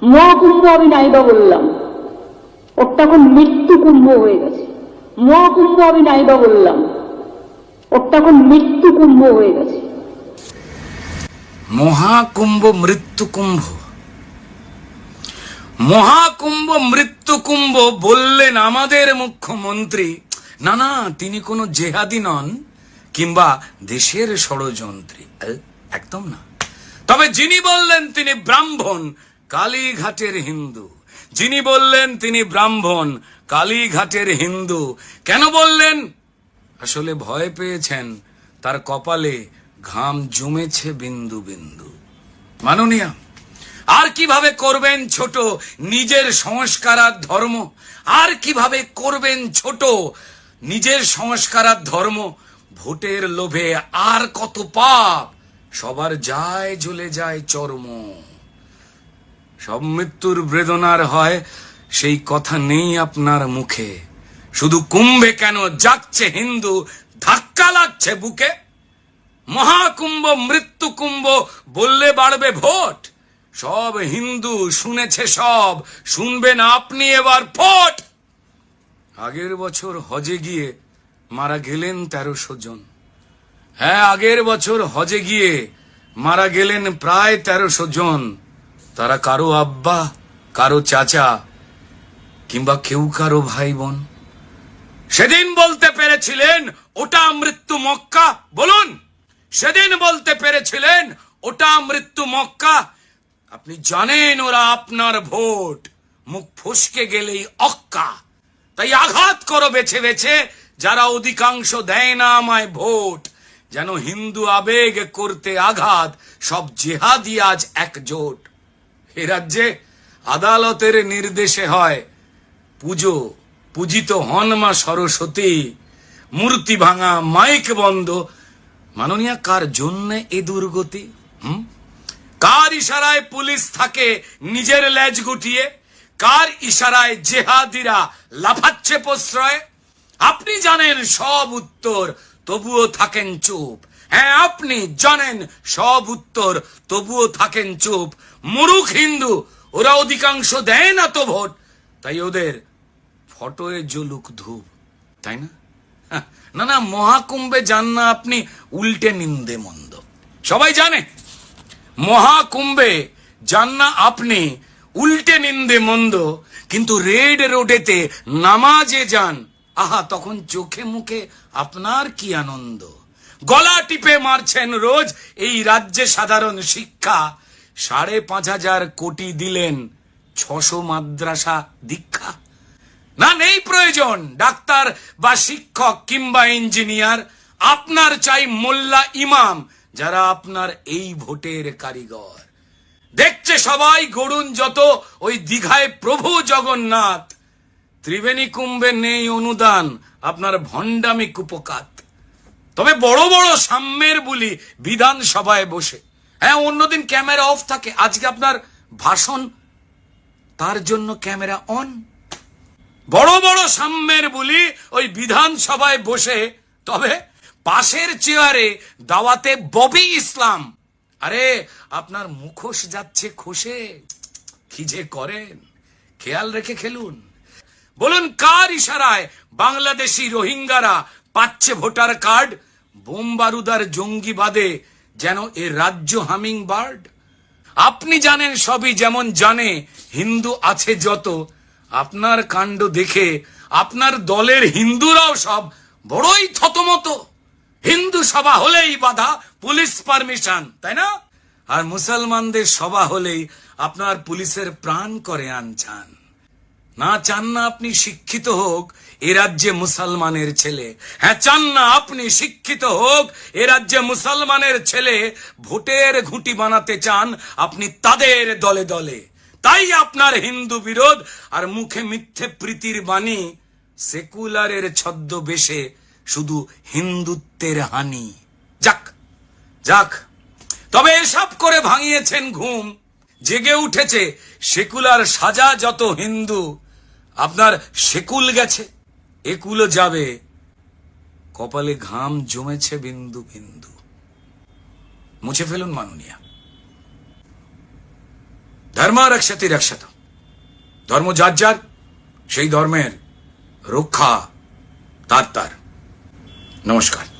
মহাকুম্ভ আমি নাইবা বললাম, ওটা এখন মৃত্যু কুম্ভ হয়ে গেছে। মহাকুম্ভ আমি নাইবা বললাম, ওটা এখন মৃত্যু কুম্ভ হয়ে গেছে। মহাকুম্ভ মৃত্যু কুম্ভ, মহাকুম্ভ মৃত্যু কুম্ভ বললেন আমাদের মুখ্যমন্ত্রী। না না, তিনি কোনো জেহাদি নন কিংবা দেশের ষড়যন্ত্রী, একদম না। তবে যিনি বললেন তিনি ব্রাহ্মণ, কালীঘাটের হিন্দু। যিনি বললেন তিনি ব্রাহ্মণ, কালীঘাটের হিন্দু। কেন বললেন? আসলে ভয় পেয়েছেন, তার কপালে ঘাম জমেছে বিন্দু বিন্দু। মাননীয়া, আর কিভাবে করবেন ছোট নিজের সংস্কার আর ধর্ম? আর কিভাবে করবেন ছোট নিজের সংস্কার আর ধর্ম? ভোটের লোভে আর কত পাপ, সবার যায় জ্বলে যায় চর্ম। সব মৃত্যুর বেদনার হয়, সেই কথা নেই আপনার মুখে। শুধু কুম্ভে কেন যাচ্ছে হিন্দু, ধাক্কা লাগছে বুকে। মহাকুম্ভ মৃত্যু কুম্ভ বললে বাড়বে ভোট। সব হিন্দু শুনেছে, সব শুনবেন আপনি এবার ফোট। আগের বছর হজে গিয়ে মারা গেলেন 1300 জন। হ্যাঁ, আগের বছর হজে গিয়ে মারা গেলেন প্রায় 1300 জন। তারা কারো আব্বা, কারো চাচা কিংবা কেউ কারো ভাই বোন। সেদিন বলতে পেরেছিলেন ওটা মৃত্যু মক্কা? বলুন, সেদিন বলতে পেরেছিলেন ওটা মৃত্যু মক্কা? আপনি জানেন ওরা আপনার ভোট, মুখ ফসকে গেলেই অক্কা। তাই আঘাত করো বেছে বেছে, যারা অধিকাংশ দেয় না আমায় ভোট। যেন হিন্দু আবেগ করতে আঘাত, সব জেহাদি আজ একজোট। এ রাজ্যে আদালতের নির্দেশে হয় পুজো, পূজিত হন মা সরস্বতী। মূর্তি ভাঙা, মাইক বন্ধ। মাননীয়া, কার জন্য এ দুর্গতি? কার ইশারায় পুলিশ থাকে নিজের লেজ গুটিয়ে? কার ইশারায় জেহাদিরা লাফাচ্ছে প্রশ্রয়ে? আপনি জানেন সব উত্তর, তবুও থাকেন চুপ। হ্যাঁ, আপনি জানেন সব উত্তর, তবুও থাকেন চুপ। মুরুখ হিন্দু, ওরা অধিকাংশ দেয় না তো ভোট, তাই ওদের ফটোয়ে জ্বলুক ধূপ, তাই না? না না, মহাকুম্ভে যান না আপনি উল্টে নিন্দে মন্দ। সবাই জানে মহাকুম্ভে যান না আপনি উল্টে নিন্দে মন্দ, কিন্তু রেড রোডেতে নামাজে যান, আহা তখন চোখে মুখে আপনার কি আনন্দ। গলা টিপে মারছেন রোজ এই রাজ্যে সাধারণ শিক্ষা। 5,500 কোটি দিলেন, 600 মাদ্রাসা দীক্ষা। না, নেই প্রয়োজন ডাক্তার বা শিক্ষক কিংবা ইঞ্জিনিয়ার। আপনার চাই মোল্লা ইমাম, যারা আপনার এই ভোটের কারিগর। দেখছে সবাই গড়ুন যত ওই দীঘায় প্রভু জগন্নাথ। ত্রিবেণী কুম্ভে নেই অনুদান, আপনার ভণ্ডামি কুপকাত। তবে বড় বড় সাম্যের বুলি বিধানসভায় বসে। হ্যাঁ, অন্যদিন ক্যামেরা অফ থাকে, আজকে আপনার ভাষণ, তার জন্য ক্যামেরা অন। বড় বড় সাম্যের বুলি ওই বিধানসভায় বসে, তবে পাশের চেয়ারে দাওয়াতে ববি ইসলাম। আরে আপনার মুখোশ যাচ্ছে খসে, কি যে করেন, খেয়াল রেখে খেলুন। বলুন, কার ইশারায় বাংলাদেশি রোহিঙ্গারা পাচ্ছে ভোটার কার্ড? বোম বারুদার জঙ্গিবাদে যেন এ রাজ্য হামিং বার্ড। আপনি জানেন সবই, যেমন জানে হিন্দু আছে যত। আপনার কাণ্ড দেখে আপনার দলের হিন্দুরাও সব বড়ই থতমত। হিন্দু সভা হলেই বাধা, পুলিশ পারমিশন, তাই না? আর মুসলমানদের সভা হলেই আপনার পুলিশের প্রাণ করে আনচান। না চান না আপনি শিক্ষিত হোক এ রাজ্যে মুসলমানের ছেলে। হ্যাঁ, চান না আপনি শিক্ষিত হোক এ রাজ্যে মুসলমানের ছেলে। ভোটের ঘুঁটি বানাতে চান আপনি তাদের দলে দলে। তাই আপনার হিন্দু বিরোধ আর মুখে মিথ্যে প্রীতির বাণী। সেকুলারের ছদ্মবেশে শুধু হিন্দুত্বের হানি। যাক যাক, তবে এসব করে ভাঙিয়েছেন ঘুম। জেগে উঠেছে সেকুলার সাজা যত হিন্দু। আপনার সেকুল গেছে, একুলও যাবে। কপালে ঘাম জমেছে বিন্দু বিন্দু। মুছে ফেলুন মাননীয়া। ধর্ম রক্ষতি রক্ষত, ধর্ম যার যার, সেই ধর্মের রক্ষা তার তার। নমস্কার।